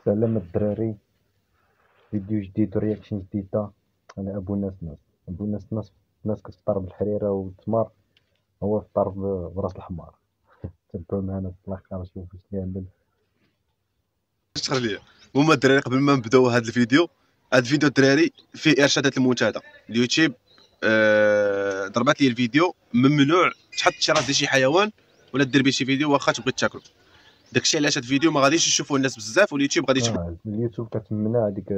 سلام الدراري، فيديو جديد ورياكشن جديدة. أنا أبو ناس ناس كتفطر بالحريرة والتمر، هو فطر براس الحمار. تبعو معنا في الآخر شوفو واش كيعمل. شكرا ليا. هما الدراري قبل ما نبداو هذا الفيديو، الدراري فيه ارشادات المنتدى اليوتيوب. ضربات لي الفيديو ممنوع تحط شي راس ديال شي حيوان ولا دير به شي فيديو واخا تبغي تاكلو. داكشي علاش هذا الفيديو ما غاديش يشوفوه الناس بزاف، واليوتيوب غادي يشوف. اليوتيوب كتمنع ديك،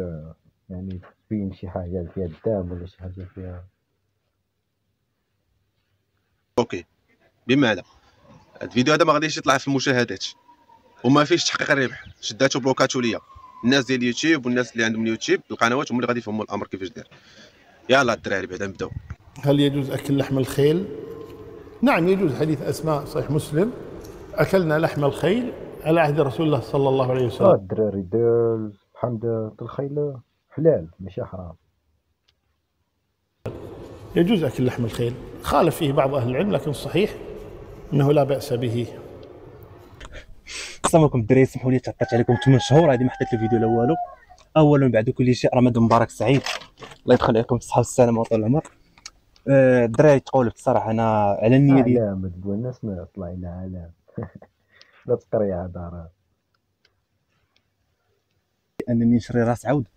يعني تبين شي حاجة فيها الدم ولا شي حاجة فيها. اوكي، بمعنى هذا الفيديو هذا ما غاديش يطلع في المشاهدات وما فيش تحقيق الربح. شداتو بلوكاتو ليا الناس ديال اليوتيوب، والناس اللي عندهم اليوتيوب القنوات هما اللي غادي يفهموا الامر كيفاش داير. يلا الدراري بعدا نبداو. هل يجوز أكل لحم الخيل؟ نعم يجوز، حديث أسماء صحيح مسلم: أكلنا لحم الخيل على عهد رسول الله صلى الله عليه وسلم. الدراري ديال حمد الخيل حلال ماشي حرام. يجوز أكل لحم الخيل، خالف فيه بعض أهل العلم، لكن الصحيح أنه لا بأس به. السلام عليكم الدراري، سمحوا لي تعطيت عليكم 8 شهور هذه ما حطيت الفيديو لا والو. اولا بعد كل شيء رمضان مبارك سعيد، الله يدخل عليكم بالصحه والسلامه وطول العمر. الدراري تقول لك الصراحه انا على النيه ديالي علام تقول الناس ما طلعنا علام. لا تقريع دار. انني نشري راس عود،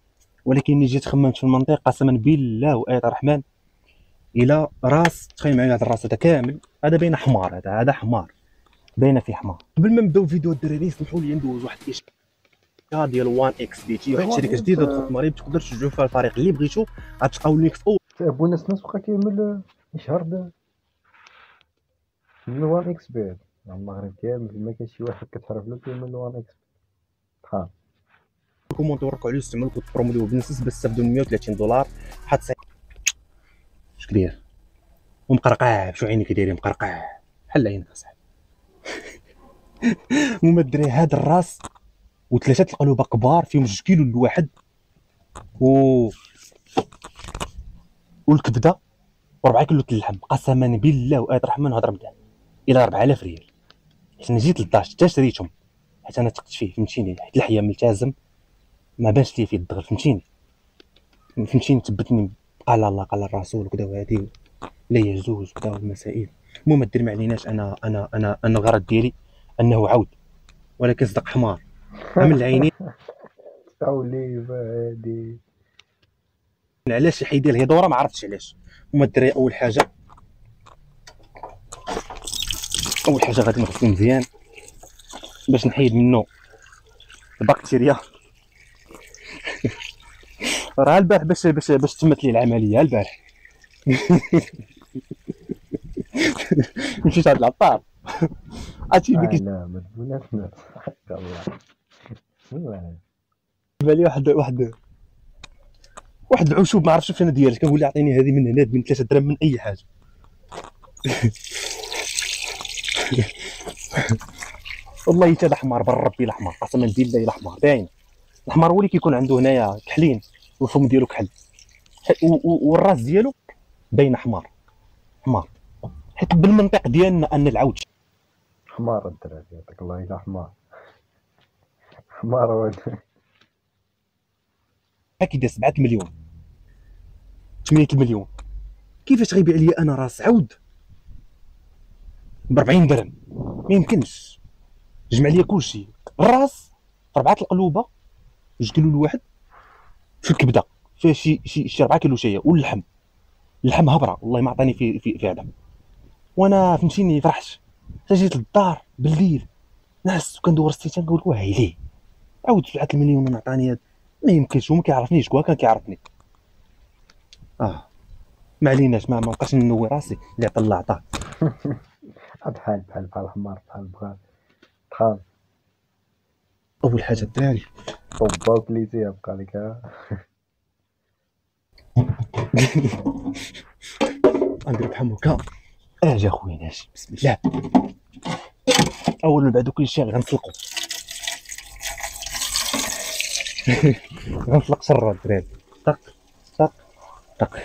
ولكن ملي جيت خممت في المنطق قسما بالله وايات الرحمن الى راس، تخيل معايا هذا الراس هذا كامل، هذا باين حمار، هذا حمار باينه فيه حمار. قبل ما نبداو الفيديو الدراري سمحوا لي ندوز واحد ديال 1 اكس بي تي، واحد الشركه جديده دخلت المغرب، تقدر تشجعوا فيها الفريق اللي بغيتو. غتلقاو اللينك في ابو ناس بقى كيعمل يشهر من 1 اكس بي. المغرب كامل ما كاين شي واحد كتعرف له كيعمل 1 اكس بي. الكومونت وركعوا عليه استعملوا كود برومو بنسس باش تستافدوا من $130 حتى اش كدير ومقرقع. شو عينيك دايرين مقرقع بحال عينك اصاحبي. هما الدراري هذا الراس وثلاثه القلوبه كبار فيهم 2 كيلو الواحد والكبده و4 كيلو اللحم. قسما بالله وايات الرحمن هضر مدان الى 4000 ريال. حيت انا جيت للدار حتى شريتهم، حيت انا ثقت فيه فهمتيني، حيت الحياه ملتزم ما بانش لي فيه الدغل فهمتيني، تبتني قال الله قال الرسول وكذا وهذه لا يجوز وكذا والمسائل. المهم ما دير ما عليناش. انا الغرض ديالي انه عود، ولكن صدق حمار عامل العينين. توليفه هادي علاش يحيد ليه دوره ما عرفتش علاش. هما الدراري اول حاجه غادي نغسلو مزيان باش نحيد منه البكتيريا. راه البارح باش تمت لي العمليه البارح. مشيت عند العطار عرفتي ديك لا ما تقولناش ناس الله. بالي واحد العشوب ما عرفتش فين ديالك، كنقول له اعطيني هذه من هنا من 3 دراهم من اي حاجه. والله حتى حمار بالربي الحمار، قسما بالله الا حمار باين. الحمار هو اللي كيكون عنده هنايا كحلين والفم ديالو كحل، والراس ديالو باين حمار حيت بالمنطق ديالنا ان العود حمار. الدراري يعطيك الله الا حمار ولد. كيدير 7 مليون 8 المليون. كيفاش غيبيع لي انا راس عود ب 40 درهم؟ ما يمكنش. جمع لي كلشي، الراس 4 القلوبه 2 كيلو الواحد، في الكبده فيها شي 4 كيلو شيه، واللحم هبره والله ما عطاني في هذا. وانا فهمتيني فرحت حتى جيت للدار بالليل ناس وكندور السيتان كنقول ويلي عاود 7 المليون ونعطاني هذا، ما يمكنش. وما كيعرفنيش كوا كان كيعرفني. ما عليناش، ما بقاش ننوي راسي اللي عطا الله عطاه. بحال الحمار بحال تخان. اول حاجه الدراري طبا كليتي بقى لك ندير بحال هكا. اجي اخويا ناجي بسم الله. اول بعد كل شيء غنسلقو. غنسلق شر الدراري. طق طق طق.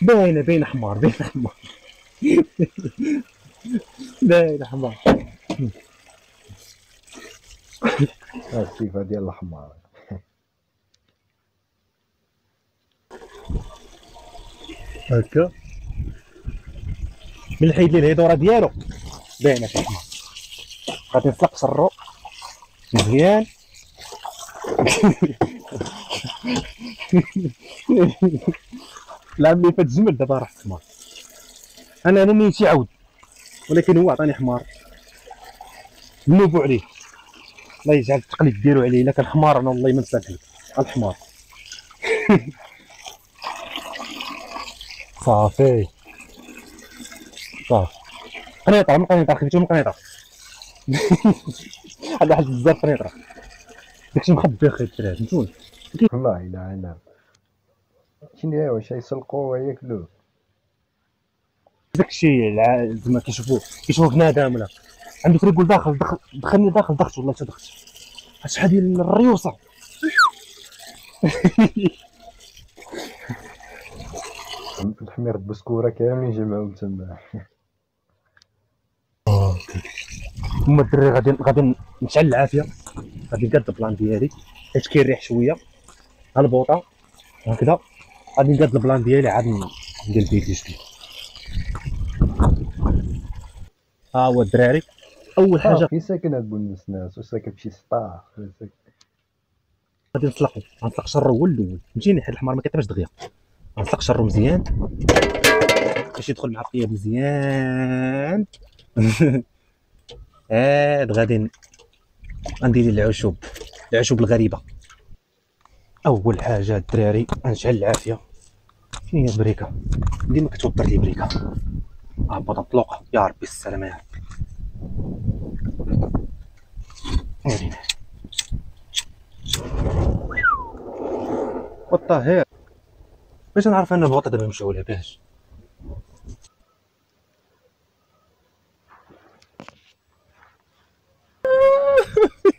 باينه حمار باين حمار. الصفه ديال الحمار. هكا من حيد ليه الهيدوره ديالو باينه شي حمار. غادي نطلق شرو مزيان. العام اللي فات جمل، دابا راه حمار. انا نيتي عاود، ولكن هو عطاني حمار نوبو عليه. الله يجعل التقليد ديالو عليه. الا كان حمار انا والله ما نسامح لك الحمار. صافي صافي قنيطره من قنيطره، خديتو من قنيطره. هذا واحد بزاف قنيطره، داكشي مخبي اخي الدراري فهمتوني. والله الا انا شنو واش يسلقوا وياكلوه. داكشي زعما كيشوفوه بنادم ولا عنده فريقول داخل، دخلني داخل ضغط والله تضغط شحال ديال الريوسه. الحمير البسكوره كاملين جمعوا تما. هما الدراري غادي نشعل العافيه، غادي نقاد البلان ديالي حيت كيريح شويه هالبوطه هكذا. غادي نقاد البلان ديالي عاد ندير فيديو جديد. ها هو الدراري اول حاجه في ساكن هاد بونسناس وساكن فشي سطاح. غادي غنطلق شرو هو الاول فهمتيني، حيت الحمار ما كيطيبش دغيا. غنطلق شرو مزيان باش يدخل مع الطياب مزيان. غادي غندير العشوب الغريبه. اول حاجه الدراري غنشعل العافيه. شنو هي البريكه؟ ديما كتوضر لي بريكه. هبط مطلوقه يا ربي السلامه يا ربي. والطاهر باش نعرف ان البوطه دابا مشعوله باش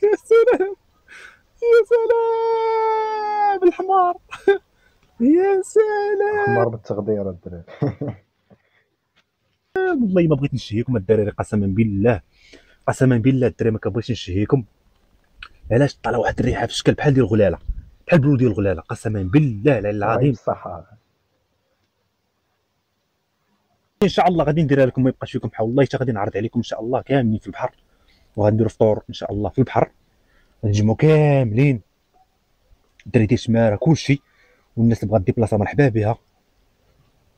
يا سلام يا سلام الحمار. يا سلام حمار بالتغدير الدراري. والله ما بغيت نشهيكم الدراري، قسما بالله الدراري ما كنبغيش نشهيكم. علاش طلع واحد الريحه في الشكل بحال ديال الغلاله، بحال بلو ديال الغلاله، قسما بالله العظيم. الصحه ان شاء الله غادي نديرها لكم ما يبقاش فيكم بحال والله حتى غادي نعرض عليكم ان شاء الله كاملين في البحر، وغنديروا فطور ان شاء الله في البحر. غنجمعوا كاملين الدراري ديال الشماره كلشي، والناس اللي بغات ديبلاصه مرحبا بها،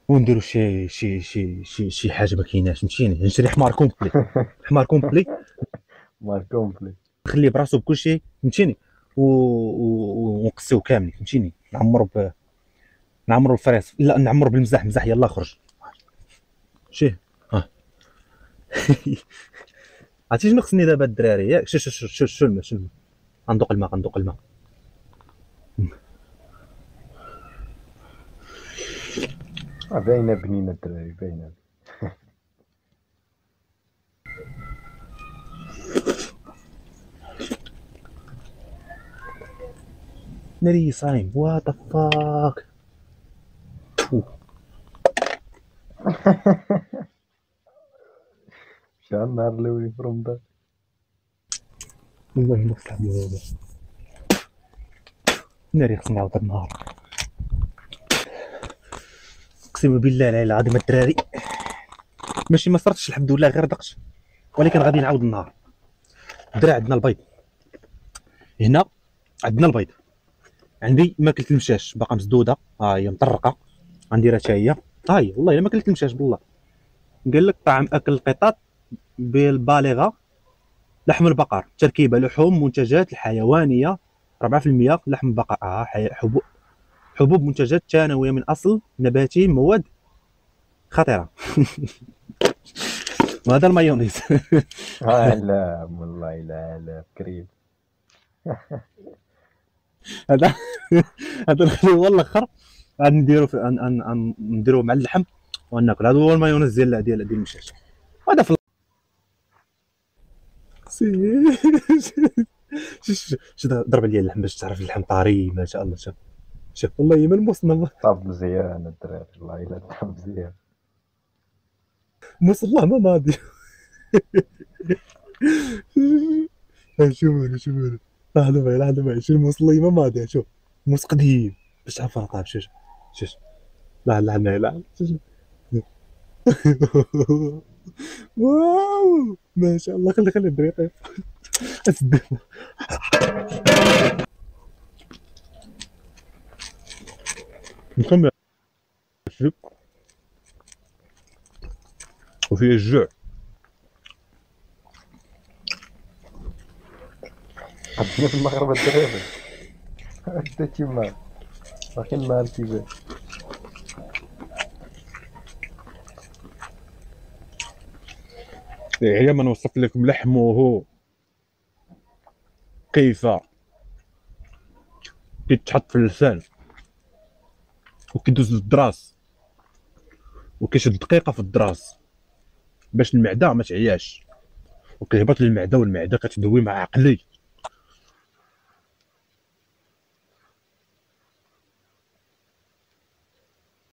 ونديروا شي حاجه ما كايناش فهمتيني. نشري حمار كومبلي مال كومبلي نخليه براسو بكلشي فهمتيني، ونقسيو كاملين فهمتيني. نعمرو الفريس، لا نعمرو بالمزاح يلا خرج شي عرفتي شنو خصني دابا الدراري ياك؟ شو الماء غندوق الماء. باينه بنينه الدراري باينه. ناري صايم وات ذا فاك. مشى النهار الاول في رمضان. والله ما صاحبي هذا ناري خصني نعاود النهار. اقسم بالله العظيم الدراري ماشي ما صرتش الحمد لله غير دقت، ولكن غادي نعاود النهار. الدراري عندنا البيض هنا، عندنا البيض. عندي ماكله المشاش باقا مسدوده، ها هي مطرقه غنديرها حتى هي. ها هي والله الا ماكله المشاش بالله. قال لك طعم اكل القطط بالبالغه لحم البقر، تركيبه لحوم منتجات الحيوانيه 4% لحم البقر، حبوب منتجات ثانويه من اصل نباتي، مواد خطيره. وهذا المايونيز. لا والله لا كريم. هذا نخليه هو الاخر، غادي نديرو مع اللحم وناكل. هذا هو المايونيز ديال المشاش. هذا في شد ضرب لي اللحم باش تعرف اللحم طري ما شاء الله. شوف والله ما المصنع طاب مزيان الدراري والله الا طاب مزيان. موس الله ما ماضي. شوفوا لحظة معي شو المصليمة ماذا شوف موس قديم باش تعرف الرقاب شوف لا شوف واو ما شاء الله خلي الدري يطيب اسد نكمل شوف وفيه الجوع عندنا في المغرب الدراري حتى تما باقيين مع الكبار. هي ما نوصف لكم لحمه كيف كيتحط في اللسان وكيدوز للدراس وكيشد دقيقة في الدراس باش المعدة ما تعياش وكيهبط للمعدة والمعدة كتدوي مع عقلي